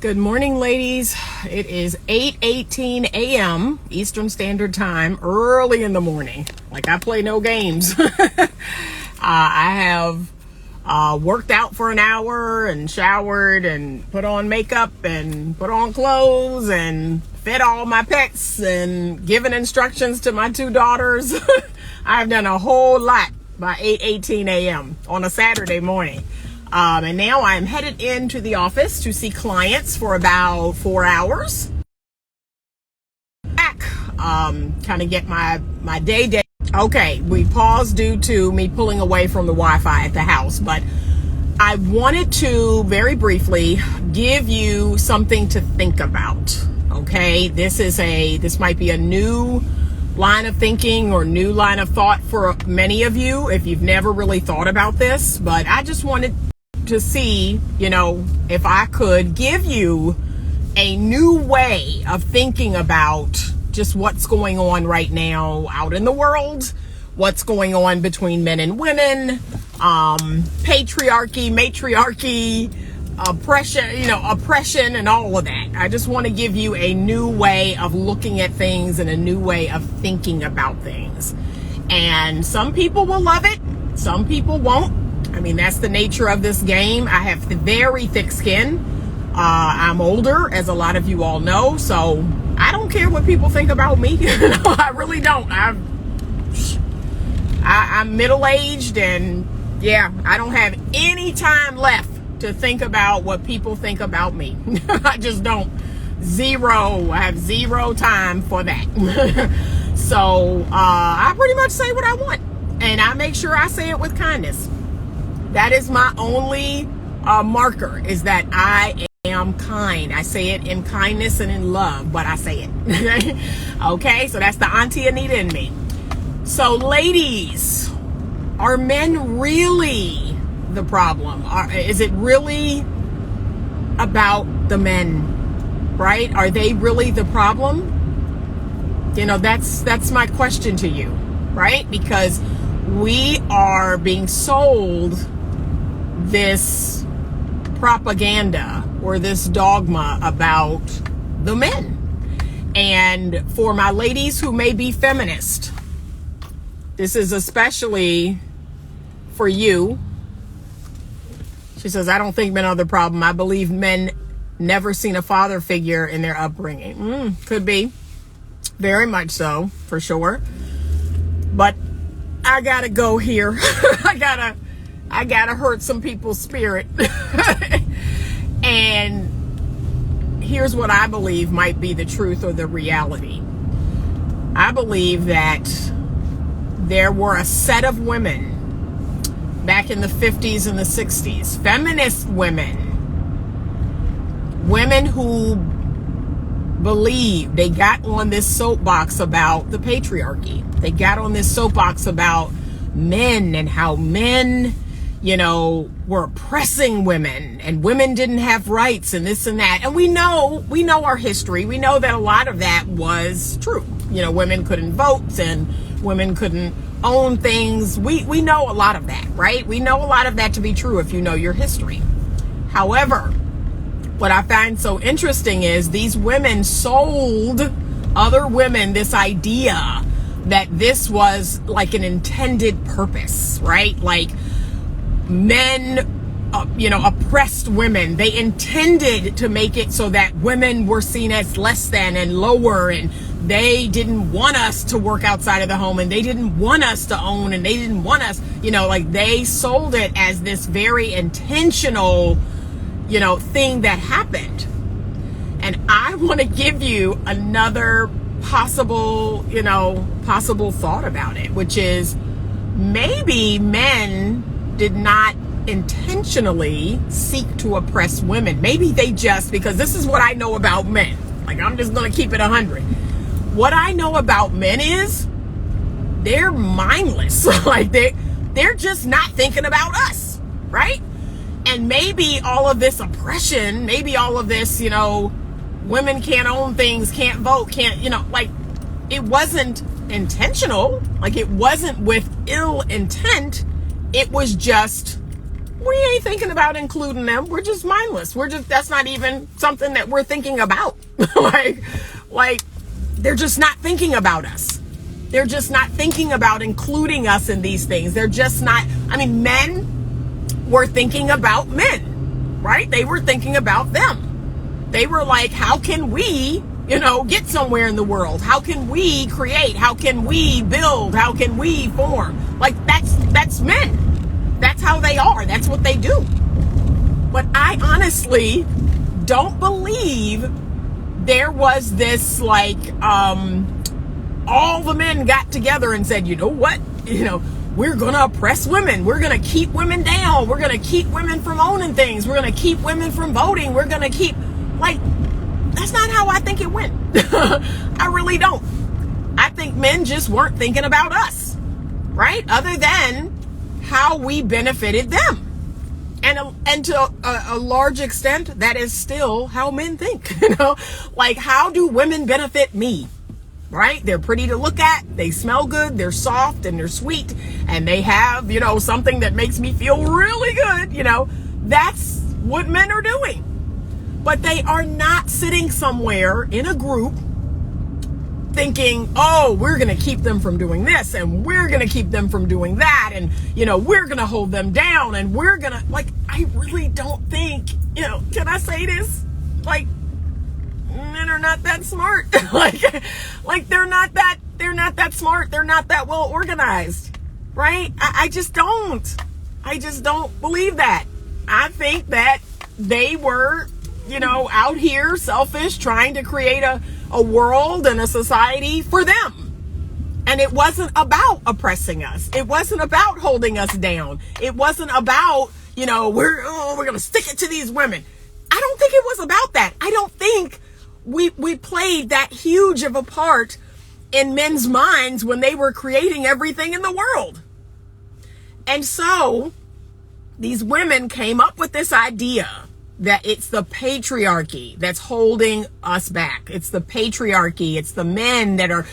Good morning, ladies. It is 8:18 a.m. Eastern Standard Time, early in the morning. Like, I play no games. I have worked out for an hour and showered and put on makeup and put on clothes and fed all my pets and given instructions to my two daughters. I've done a whole lot by 8:18 a.m. on a Saturday morning. And now I'm headed into the office to see clients for about 4 hours. Back, kind of get my day. Okay, we paused due to me pulling away from the Wi-Fi at the house, but I wanted to very briefly give you something to think about. Okay, this might be a new line of thinking or new line of thought for many of you if you've never really thought about this, but I just wanted to see, if I could give you a new way of thinking about just what's going on right now out in the world, what's going on between men and women, patriarchy, matriarchy, oppression and all of that. I just want to give you a new way of looking at things and a new way of thinking about things. And some people will love it, some people won't. I mean, that's the nature of this game. I have very thick skin. I'm older, as a lot of you all know, so I don't care what people think about me. I really don't. I'm middle-aged, and yeah, I don't have any time left to think about what people think about me. I just don't. Zero. I have zero time for that. So I pretty much say what I want, and I make sure I say it with kindness. That is my only marker, is that I am kind. I say it in kindness and in love, but I say it. Okay, so that's the Auntie Anita in me. So ladies, are men really the problem? Is it really about the men, right? Are they really the problem? That's my question to you, right? Because we are being sold this propaganda or this dogma about the men. And for my ladies who may be feminist, this is especially for you. She says, I don't think men are the problem. I believe men never seen a father figure in their upbringing. Could be. Very much so, for sure. But I gotta go here. I gotta hurt some people's spirit. And here's what I believe might be the truth or the reality. I believe that there were a set of women back in the 50s and the 60s, feminist women who believed, they got on this soapbox about the patriarchy. They got on this soapbox about men and how men, were oppressing women, and women didn't have rights and this and that. And we know our history. We know that a lot of that was true. Women couldn't vote and women couldn't own things. We know a lot of that, right? We know a lot of that to be true if you know your history. However, what I find so interesting is these women sold other women this idea that this was like an intended purpose, right? Like, men, oppressed women. They intended to make it so that women were seen as less than and lower, and they didn't want us to work outside of the home, and they didn't want us to own, and they didn't want us, they sold it as this very intentional, thing that happened. And I want to give you another possible thought about it, which is maybe men did not intentionally seek to oppress women. Maybe they just, because this is what I know about men. Like, I'm just going to keep it 100. What I know about men is they're mindless. Like, they're just not thinking about us, right? And maybe all of this oppression, maybe all of this, women can't own things, can't vote, can't, it wasn't intentional. Like, it wasn't with ill intent. It was just we ain't thinking about including them. We're just mindless. That's not even something that we're thinking about. like they're just not thinking about us. They're just not thinking about including us in these things. They're just not, men were thinking about men, right? They were thinking about them. They were like, how can we, get somewhere in the world? How can we create? How can we build? How can we form? Like that's men. That's how they are. That's what they do. But I honestly don't believe there was this all the men got together and said, you know what? We're going to oppress women. We're going to keep women down. We're going to keep women from owning things. We're going to keep women from voting. We're going to keep, that's not how I think it went. I really don't. I think men just weren't thinking about us, right? Other than how we benefited them. And to a large extent, that is still how men think, how do women benefit me? Right? They're pretty to look at. They smell good. They're soft and they're sweet. And they have, something that makes me feel really good. That's what men are doing. But they are not sitting somewhere in a group thinking, oh, we're going to keep them from doing this and we're going to keep them from doing that. And, we're going to hold them down and we're going to, I really don't think, can I say this? Men are not that smart. They're not that smart. They're not that well organized, right? I just don't believe that. I think that they were, out here selfish, trying to create a world and a society for them. And it wasn't about oppressing us. It wasn't about holding us down. It wasn't about, we're going to stick it to these women. I don't think it was about that. I don't think we played that huge of a part in men's minds when they were creating everything in the world. And so these women came up with this idea that it's the patriarchy that's holding us back. It's the patriarchy. It's the men that are,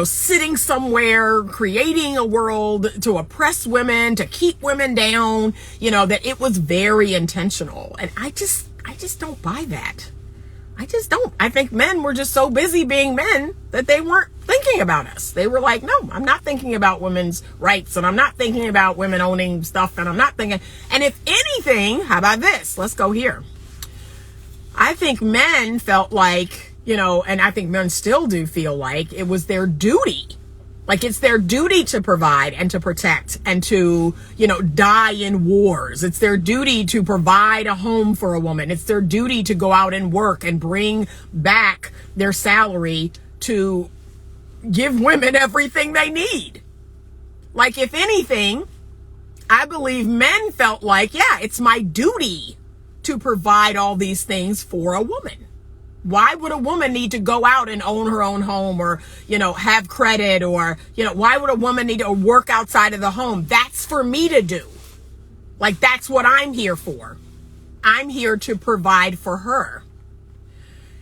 sitting somewhere creating a world to oppress women, to keep women down, that it was very intentional. And I just don't buy that. I just don't. I think men were just so busy being men that they weren't thinking about us. They were like, no, I'm not thinking about women's rights and I'm not thinking about women owning stuff and I'm not thinking. And if anything, how about this? Let's go here. I think men felt like, and I think men still do feel like it was their duty. It's their duty to provide and to protect and to, die in wars. It's their duty to provide a home for a woman. It's their duty to go out and work and bring back their salary to give women everything they need. If anything, I believe men felt like, yeah, it's my duty to provide all these things for a woman. Why would a woman need to go out and own her own home or, have credit or, why would a woman need to work outside of the home? That's for me to do. That's what I'm here for. I'm here to provide for her.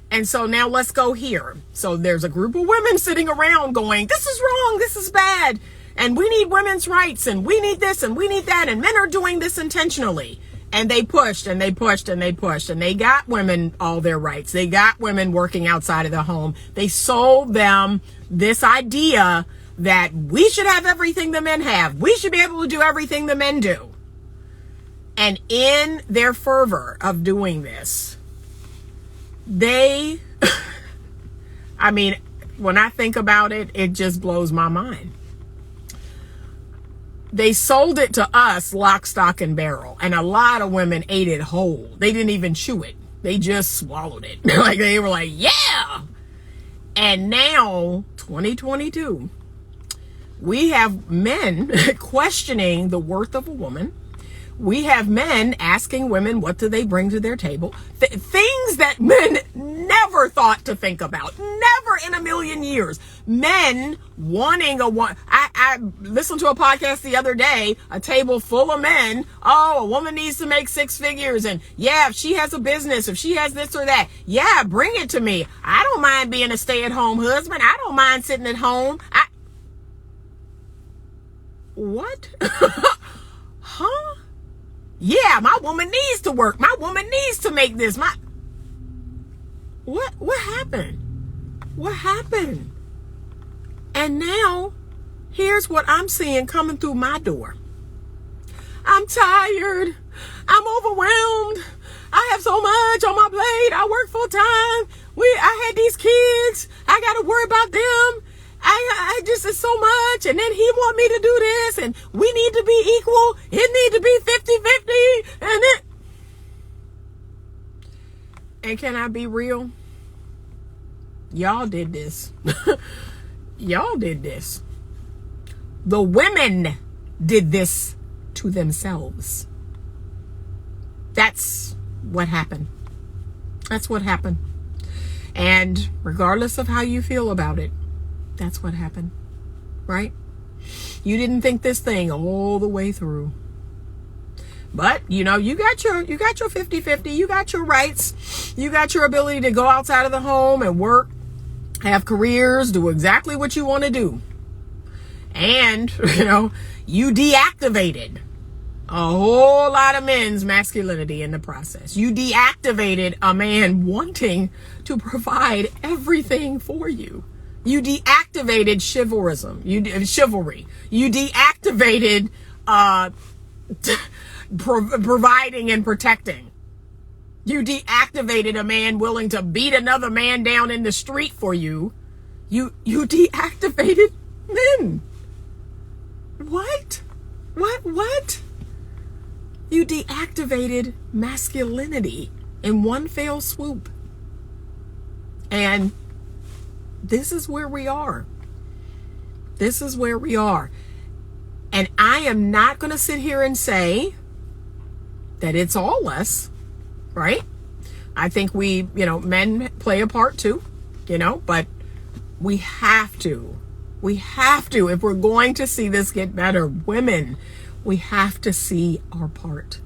And so now let's go here. So there's a group of women sitting around going, this is wrong. This is bad. And we need women's rights and we need this and we need that. And men are doing this intentionally. And they pushed and they pushed and they pushed and they got women all their rights. They got women working outside of the home. They sold them this idea that we should have everything the men have. We should be able to do everything the men do. And in their fervor of doing this, they, when I think about it, it just blows my mind. They sold it to us lock, stock, and barrel. And a lot of women ate it whole. They didn't even chew it. They just swallowed it. They were like, yeah. And now, 2022, we have men questioning the worth of a woman. We have men asking women, what do they bring to their table? Things that men never thought to think about. Never in a million years. Men wanting a woman. I listened to a podcast the other day, a table full of men. Oh, a woman needs to make 6 figures. And yeah, if she has a business, if she has this or that, yeah, bring it to me. I don't mind being a stay-at-home husband. I don't mind sitting at home. What? Huh? Yeah, my woman needs to work. My woman needs to make this. What happened? What happened? And now, here's what I'm seeing coming through my door. I'm tired. I'm overwhelmed. I have so much on my plate. I work full time. I had these kids. I got to worry about them. I just, it's so much. And then he want me to do this. And we need to be equal. It need to be 50-50. And can I be real? Y'all did this. Y'all did this. The women did this to themselves. That's what happened. That's what happened. And regardless of how you feel about it, that's what happened, right? You didn't think this thing all the way through. But, you know, you got your 50-50, you got your rights, you got your ability to go outside of the home and work, have careers, do exactly what you want to do. And, you know, you deactivated a whole lot of men's masculinity in the process. You deactivated a man wanting to provide everything for you. You deactivated chivalry. You deactivated providing and protecting. You deactivated a man willing to beat another man down in the street for you. You deactivated men. What? You deactivated masculinity in one fell swoop. And this is where we are. This is where we are. And I am not going to sit here and say that it's all us, right? I think men play a part too, but we have to, if we're going to see this get better, women, we have to see our part.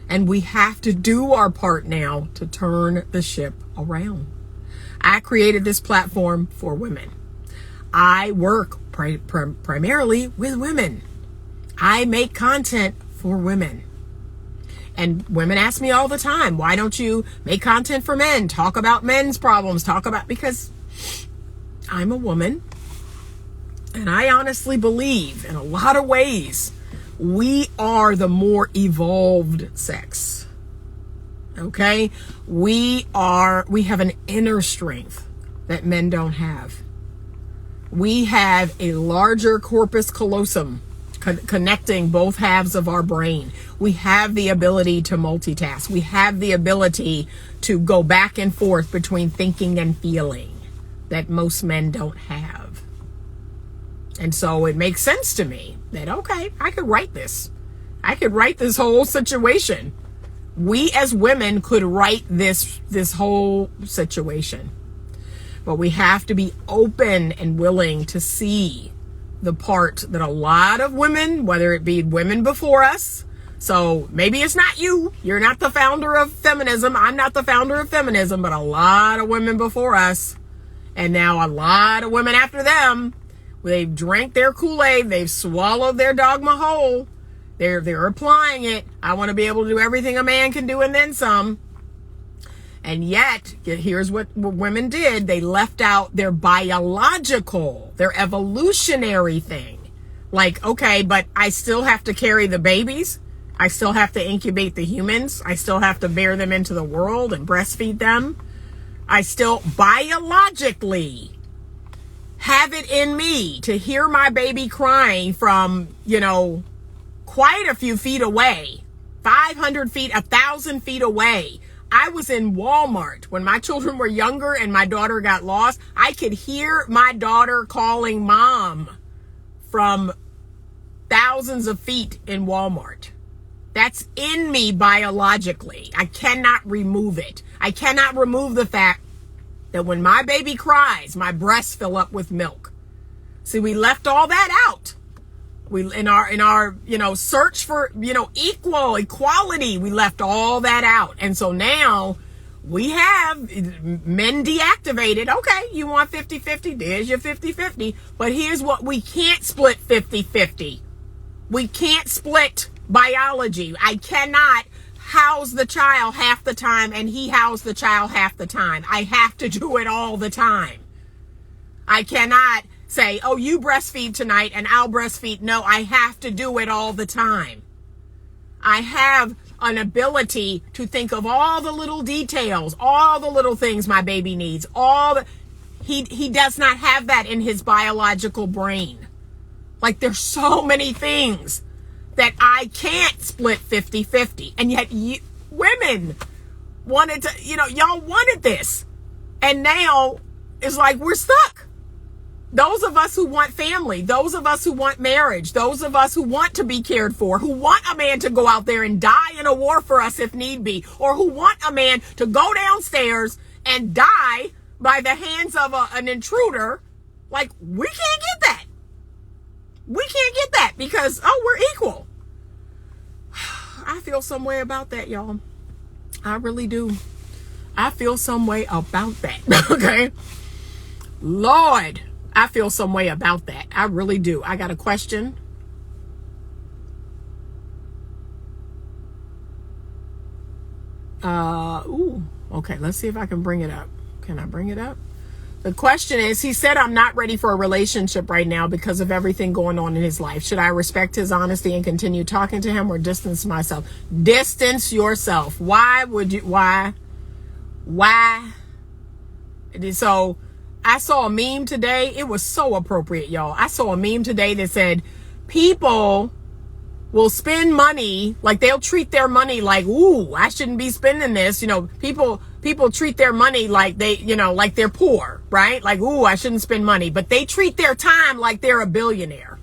And we have to do our part now to turn the ship around. I created this platform for women. I work primarily with women. I make content for women. And women ask me all the time, why don't you make content for men? Talk about men's problems. Because I'm a woman. And I honestly believe in a lot of ways, we are the more evolved sex. Okay? We have an inner strength that men don't have. We have a larger corpus callosum connecting both halves of our brain. We have the ability to multitask. We have the ability to go back and forth between thinking and feeling that most men don't have. And so it makes sense to me that, okay, I could write this. I could write this whole situation. We as women could write this whole situation. But we have to be open and willing to see the part that a lot of women, whether it be women before us, so maybe it's not you, you're not the founder of feminism, I'm not the founder of feminism, but a lot of women before us, and now a lot of women after them, they've drank their Kool-Aid, they've swallowed their dogma whole, they're applying it. I want to be able to do everything a man can do and then some. And yet, here's what women did. They left out their biological, their evolutionary thing. Like, okay, but I still have to carry the babies. I still have to incubate the humans. I still have to bear them into the world and breastfeed them. I still biologically have it in me to hear my baby crying from, quite a few feet away, 500 feet, 1,000 feet away. I was in Walmart when my children were younger and my daughter got lost. I could hear my daughter calling mom from thousands of feet in Walmart. That's in me biologically. I cannot remove it. I cannot remove the fact that when my baby cries, my breasts fill up with milk. See, we left all that out. We in our search for equality, we left all that out. And so now we have men deactivated. Okay, you want 50-50, there's your 50-50. But here's what we can't split 50-50. We can't split biology. I cannot house the child half the time and he house the child half the time. I have to do it all the time. I cannot say, oh, you breastfeed tonight and I'll breastfeed. No, I have to do it all the time. I have an ability to think of all the little details, all the little things my baby needs, he does not have that in his biological brain. Like, there's so many things that I can't split 50-50. And yet women wanted to, y'all wanted this. And now it's like we're stuck. Those of us who want family, those of us who want marriage, those of us who want to be cared for, who want a man to go out there and die in a war for us if need be, or who want a man to go downstairs and die by the hands of an intruder, like, we can't get that. We can't get that because, we're equal. I feel some way about that, y'all. I really do. I feel some way about that, okay? Lord, I feel some way about that. I really do. I got a question. Okay, let's see if I can bring it up. Can I bring it up? The question is, he said, I'm not ready for a relationship right now because of everything going on in his life. Should I respect his honesty and continue talking to him or distance myself? Distance yourself. Why would you? Why? So I saw a meme today. It was so appropriate, y'all. I saw a meme today that said people will spend money, like they'll treat their money like, ooh, I shouldn't be spending this. People treat their money like like they're poor, right? Like, ooh, I shouldn't spend money. But they treat their time like they're a billionaire.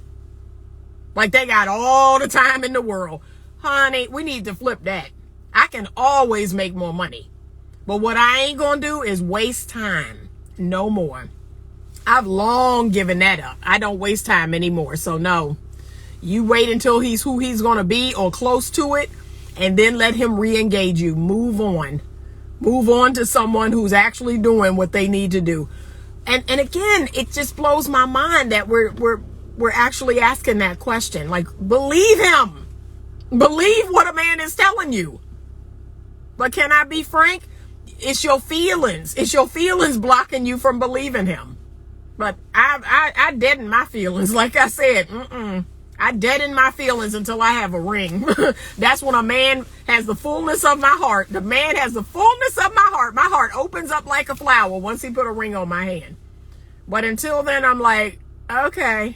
Like they got all the time in the world. Honey, we need to flip that. I can always make more money. But what I ain't gonna do is waste time. No more. I've long given that up. I don't waste time anymore. So no, you wait until he's who he's going to be or close to it, and then let him re-engage you. Move on to someone who's actually doing what they need to do. And again, it just blows my mind that we're actually asking that question. Like, believe him. Believe what a man is telling you. But can I be frank? It's your feelings. It's your feelings blocking you from believing him. But I deaden my feelings. Like I said, I deaden my feelings until I have a ring. That's when a man has the fullness of my heart. The man has the fullness of my heart. My heart opens up like a flower once he put a ring on my hand. But until then, I'm like, okay.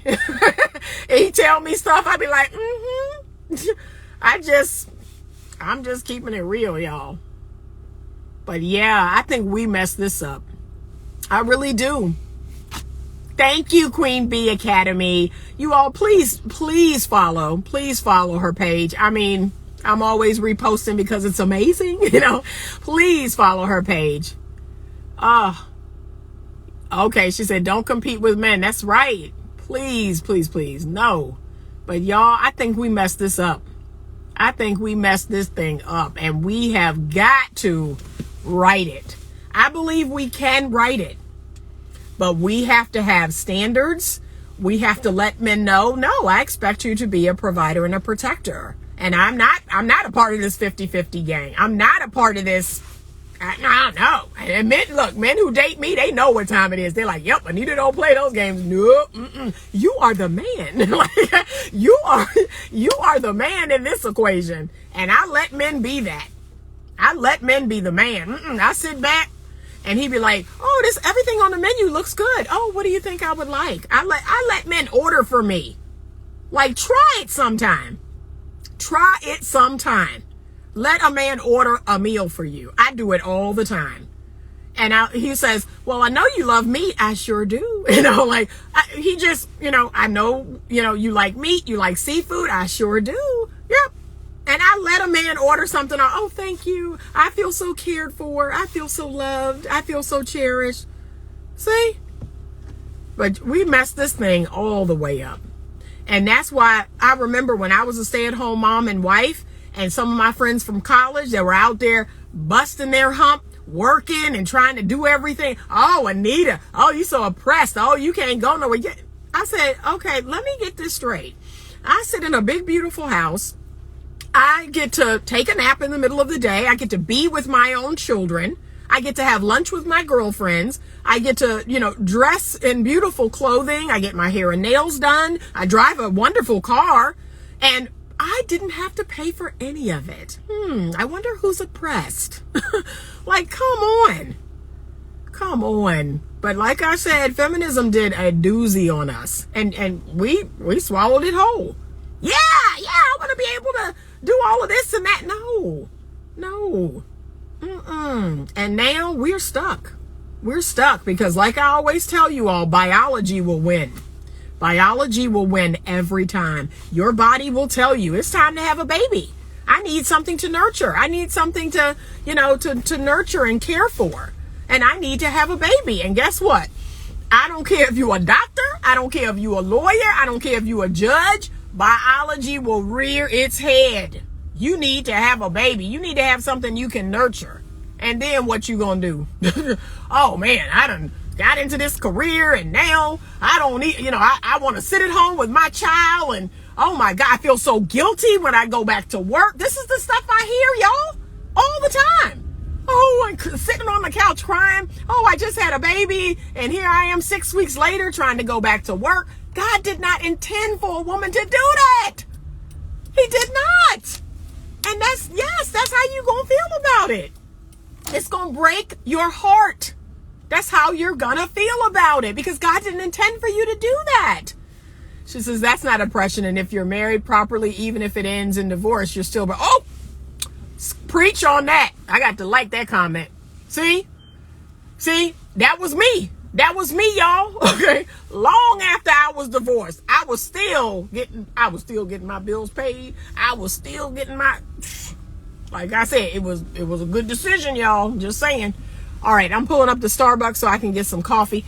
He tell me stuff, I be like, I'm just keeping it real, y'all. But yeah, I think we messed this up. I really do. Thank you, Queen Bee Academy. You all, please follow her page. I mean, I'm always reposting because it's amazing, Please follow her page. Okay, she said, don't compete with men. That's right. Please, no. But y'all, I think we messed this up. I think we messed this thing up, and we have got to right it. I believe we can right it. But we have to have standards. We have to let men know, no, I expect you to be a provider and a protector. And I'm not a part of this 50-50 gang. I'm not a part of this. I don't know. And men who date me, they know what time it is. They're like, yep, Anita don't play those games. No, you are the man. Like, you are the man in this equation. And I let men be that. I let men be the man. I sit back. And he'd be like, oh, everything on the menu looks good. Oh, what do you think I would like? I let men order for me. Like, try it sometime. Try it sometime. Let a man order a meal for you. I do it all the time. And he says, well, I know you love meat. I sure do. I know, you like meat. You like seafood. I sure do. Yep. And I let a man order something. Oh, thank you. I feel so cared for. I feel so loved. I feel so cherished. See? But we messed this thing all the way up. And that's why I remember when I was a stay-at-home mom and wife, and some of my friends from college that were out there busting their hump, working and trying to do everything. Oh, Anita. Oh, you so oppressed. Oh, you can't go nowhere. I said, okay, let me get this straight. I sit in a big, beautiful house. I get to take a nap in the middle of the day. I get to be with my own children. I get to have lunch with my girlfriends. I get to, dress in beautiful clothing. I get my hair and nails done. I drive a wonderful car. And I didn't have to pay for any of it. I wonder who's oppressed. Like, come on. Come on. But like I said, feminism did a doozy on us. And we swallowed it whole. Yeah, I want to be able to do all of this and that. No. And now we're stuck. We're stuck because, like I always tell you all, biology will win. Biology will win every time. Your body will tell you it's time to have a baby. I need something to nurture. I need something to, to nurture and care for. And I need to have a baby. And guess what? I don't care if you're a doctor. I don't care if you're a lawyer. I don't care if you're a judge. Biology will rear its head. You need to have a baby. You need to have something you can nurture. And then what you gonna do? Oh man, I done got into this career and now I don't need, I want to sit at home with my child and oh my God, I feel so guilty when I go back to work. This is the stuff I hear, y'all, all the time. Oh, and sitting on the couch crying. Oh, I just had a baby and here I am 6 weeks later trying to go back to work. God did not intend for a woman to do that. He did not. And that's how you gonna feel about it. It's gonna break your heart. That's how you're gonna feel about it because God didn't intend for you to do that. She says that's not oppression. And if you're married properly, even if it ends in divorce, you're still, preach on that. I got to like that comment. See, that was me. That was me, y'all. Okay. Long after I was divorced, I was still getting my bills paid. I was still getting like I said, it was a good decision, y'all. Just saying. All right. I'm pulling up the Starbucks so I can get some coffee.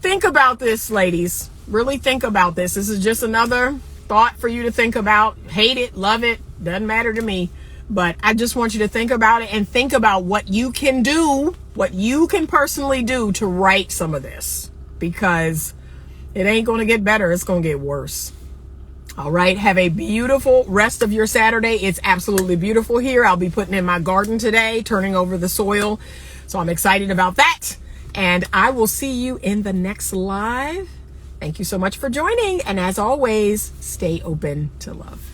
Think about this, ladies. Really think about this. This is just another thought for you to think about. Hate it, love it. Doesn't matter to me. But I just want you to think about it and think about what you can do, what you can personally do to right some of this, because it ain't going to get better. It's going to get worse. All right. Have a beautiful rest of your Saturday. It's absolutely beautiful here. I'll be putting in my garden today, turning over the soil. So I'm excited about that. And I will see you in the next live. Thank you so much for joining. And as always, stay open to love.